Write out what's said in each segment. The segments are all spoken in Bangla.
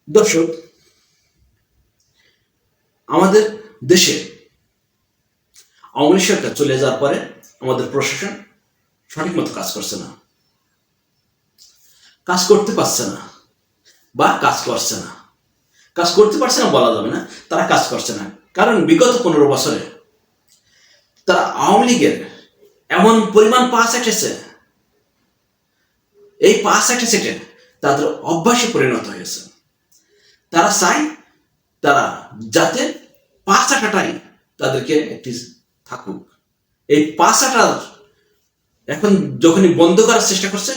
দর্শক, আমাদের দেশে আওয়ামী লীগ সরকার চলে যাওয়ার পরে আমাদের প্রশাসন সঠিক মতো কাজ করছে না, কাজ করতে পারছে না বা কাজ করছে না। কাজ করতে পারছে না বলা যাবে না, তারা কাজ করছে না। কারণ বিগত 15 বছরে তারা আওয়ামী লীগের এমন পরিমাণ পাস এঁটেছে, এই পাস এঁটে তাদের অভ্যাসে পরিণত হয়েছে। তারা চায় তারা যাতে পাঁচ আটাটাই তাদেরকে একটি থাকুক। এই পাঁচ আটার এখন যখনই বন্ধ করার চেষ্টা করছে,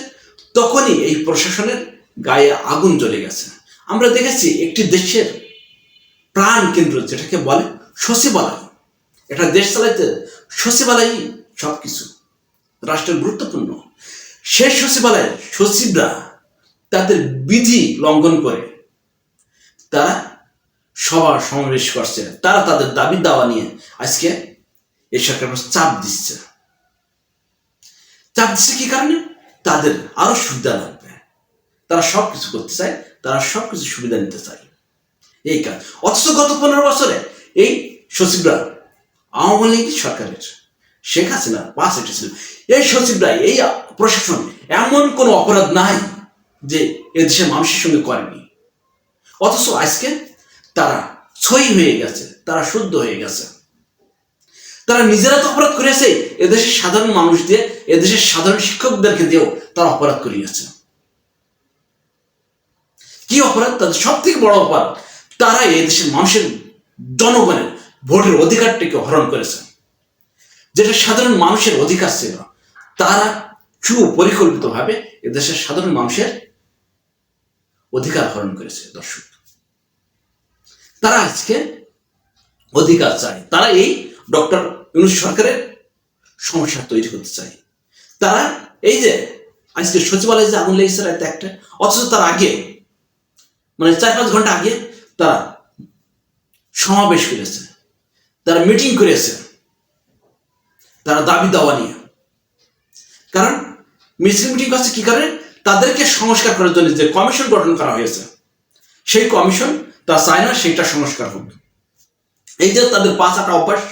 তখনই এই প্রশাসনের গায়ে আগুন জ্বলে গেছে। আমরা দেখেছি একটি দেশের প্রাণ কেন্দ্র যেটাকে বলে সচিবালয়, এটা দেশ চালাইতে সচিবালয় সবকিছু রাষ্ট্রের গুরুত্বপূর্ণ। সেই সচিবালয়ের সচিবরা তাদের বিধি লঙ্ঘন করে তারা সভা সমাবেশ করছে, তারা তাদের দাবি দাওয়া নিয়ে আজকে এই সরকার চাপ দিচ্ছে। কি কারণে? তাদের আরো সুবিধা লাগবে, তারা সবকিছু করতে চায়, তারা সবকিছু সুবিধা নিতে চায়, এই কাজ। অথচ গত 15 বছরে এই সচিবরা আওয়ামী লীগ সরকারের শেখ হাসিনা পাস এঁটেছিল। এই সচিবরা, এই প্রশাসন এমন কোনো অপরাধ নাই যে এদেশের মানুষের সঙ্গে করেনি। অথচ আজকে তারা সই হয়ে গেছে, তারা শুদ্ধ হয়ে গেছে। তারা নিজেরা তো অপরাধ করেছে, এদেশের সাধারণ মানুষ দিয়ে, এদেশের সাধারণ শিক্ষকদেরকে দিয়েও তারা অপরাধ করিয়েছে। কি অপরাধ? তাদের সব থেকে বড় অপরাধ, তারা এদেশের মানুষের জনগণের ভোটের অধিকারটিকে হরণ করেছে, যেটা সাধারণ মানুষের অধিকার ছিল। তারা সুপরিকল্পিতভাবে এদেশের সাধারণ মানুষের অধিকার হরণ করেছে। দর্শক, তারা আজকে অধিকার চায়, তারা এই ডক্টর ইউনূস সরকারের সমস্যা তৈরি করতে চায়। তারা এই যে আজকে সচিবালয়ে যে আগুন লেগেছে রাত একটা, অথচ তার আগে মানে 4-5 ঘন্টা আগে তারা সমাবেশ করেছে, তারা মিটিং করেছে, তারা দাবি দাওয়া নিয়ে। কারণ মিছিল মিটিং করছে কি কারণে? তাদেরকে সংস্কার করার জন্য যে কমিশন গঠন করা হয়েছে, সেই কমিশন তা চায় না সেইটা সংস্কার হোক। এই যে তাদের 5-8 অভ্যাস,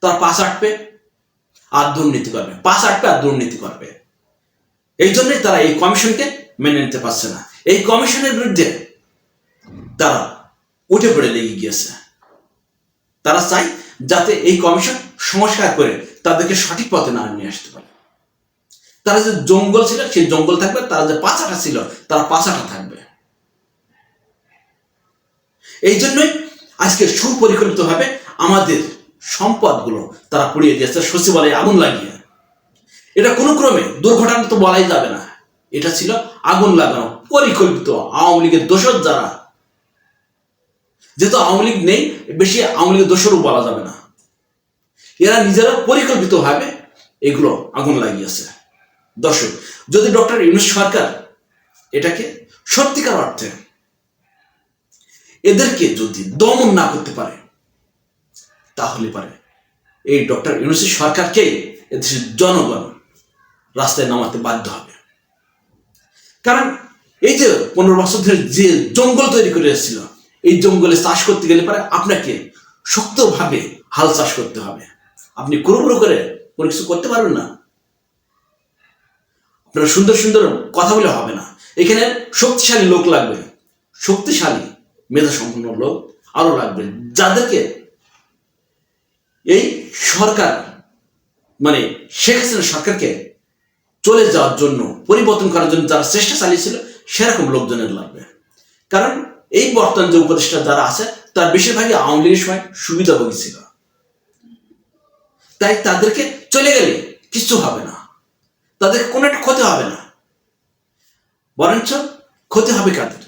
তারা 5 আটবে আর দুর্নীতি করবে, 5 আটবে আর দুর্নীতি করবে। এই জন্যই তারা এই কমিশনকে মেনে নিতে পারছে না। এই কমিশনের বিরুদ্ধে তারা উঠে পড়ে লেগে গিয়েছে। তারা চায় যাতে এই কমিশন সংস্কার করে তাদেরকে সঠিক পথে না নিয়ে আসতে পারে। তারা যে জঙ্গল ছিল সেই জঙ্গল থাকবে, তারা যে 5 আটা ছিল তারা 5 আটা থাকবে। এই জন্যই আজকে সুপরিকল্পিতভাবে আমাদের সম্পদগুলো তারা পুড়িয়ে দিয়েছে সচিবালয়ে আগুন লাগিয়ে। এটা কোনো ক্রমে দুর্ঘটনা তো বলাই যাবে না, এটা ছিল আগুন লাগানো পরিকল্পিত। আওয়ামী লীগের দোষর যারা, যেহেতু আওয়ামী লীগ নেই, বেশি আওয়ামী লীগের দোষরও বলা যাবে না, এরা নিজেরা পরিকল্পিতভাবে এগুলো আগুন লাগিয়েছে। দর্শক, যদি ডক্টর ইউনূস সরকার এটাকে সত্যিকার অর্থে এদেরকে যদি দমন না করতে পারে, তাহলে পারে এই ডক্টর ইউনূস সরকারকে এদেশের জনগণ রাস্তায় নামাতে বাধ্য হবে। কারণ এই যে 15 বছর ধরে যে জঙ্গল তৈরি করে এসেছিল, এই জঙ্গলে চাষ করতে গেলে পারে আপনাকে শক্তভাবে হাল চাষ করতে হবে। আপনি কুড়ুকুড়ু করে কোনো কিছু করতে পারবেন না, আপনার সুন্দর সুন্দর কথা বলে হবে না। এখানে শক্তিশালী লোক লাগবে, শক্তিশালী মেধা সম্পন্ন লোক আরো লাগবে, যাদেরকে এই সরকার মানে শেখ হাসিনা সরকারকে চলে যাওয়ার জন্য, পরিবর্তন করার জন্য যারা চেষ্টা চালিয়েছিল, সেরকম লোকজনের লাগবে। কারণ এই বর্তমান যে উপদেষ্টা যারা আছে, তার বেশিরভাগই আওয়ামী লীগের সময় সুবিধাভোগী ছিল। তাই তাদেরকে চলে গেলে কিছু হবে না, তাদের কোনো একটা ক্ষতি হবে না, বরঞ্চ ক্ষতি হবে কাদের?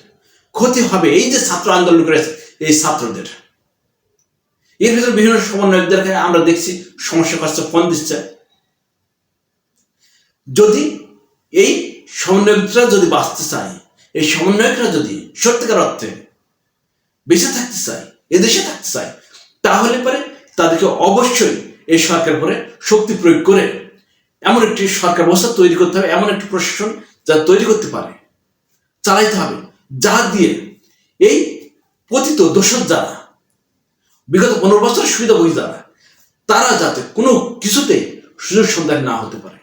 ক্ষতি হবে এই যে ছাত্র আন্দোলন করেছে এই ছাত্রদের। এর ভিতরে বিভিন্ন সমন্বয়কদেরকে আমরা দেখছি সমস্যা করছে, ফোন দিচ্ছে। যদি এই সমন্বয়করা যদি বাঁচতে চায়, এই সমন্বয়করা যদি সত্যিকার অর্থে বেঁচে থাকতে চায়, এদেশে থাকতে চায়, তাহলে পরে তাদেরকে অবশ্যই এই সরকার পরে শক্তি প্রয়োগ করে এমন একটি সরকার ব্যবস্থা তৈরি করতে হবে, এমন একটি প্রশাসন যা তৈরি করতে পারে, চালাইতে হবে, যা দিয়ে এই পতিত দোষর যারা, বিগত 15 বছরের সুবিধাভোগী যারা, তারা যাতে কোনো কিছুতেই সুযোগ সন্ধান না হতে পারে।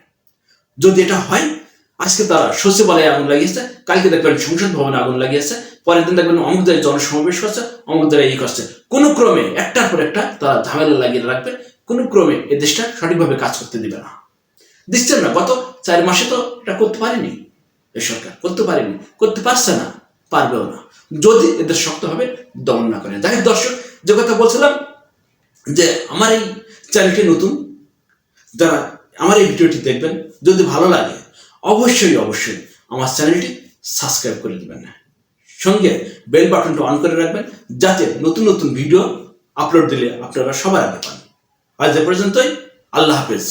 যদি এটা হয়, আজকে তারা সচিবালয়ে আগুন লাগিয়েছে, কালকে দেখবেন সংসদ ভবনে আগুন লাগিয়েছে, পরের দিন দেখবেন অমুক জায়গায় জনসমাবেশ করছে, অমুক জায়গায় এই করছে। কোনো ক্রমে একটার পর একটা তারা ঝামেলা লাগিয়ে রাখবে, কোনো ক্রমে এ দেশটা সঠিকভাবে কাজ করতে দিবে না। দিচ্ছেন না, গত 4 মাসে তো এটা করতে পারেনি এই সরকার, করতে পারেনি, করতে পারছে না, পারবেও না যদি এদের শক্তভাবে দমন না করে। যাই হোক দর্শক, যে কথা বলছিলাম যে আমার এই চ্যানেলটি নতুন, যারা আমার এই ভিডিওটি দেখবেন, যদি ভালো লাগে অবশ্যই আমার চ্যানেলটি সাবস্ক্রাইব করে দেবেন, সঙ্গে বেল বাটনটা অন করে রাখবেন, যাতে নতুন নতুন ভিডিও আপলোড দিলে আপনারা সবার আগে পান। আজ এ পর্যন্তই, আল্লাহ হাফেজ।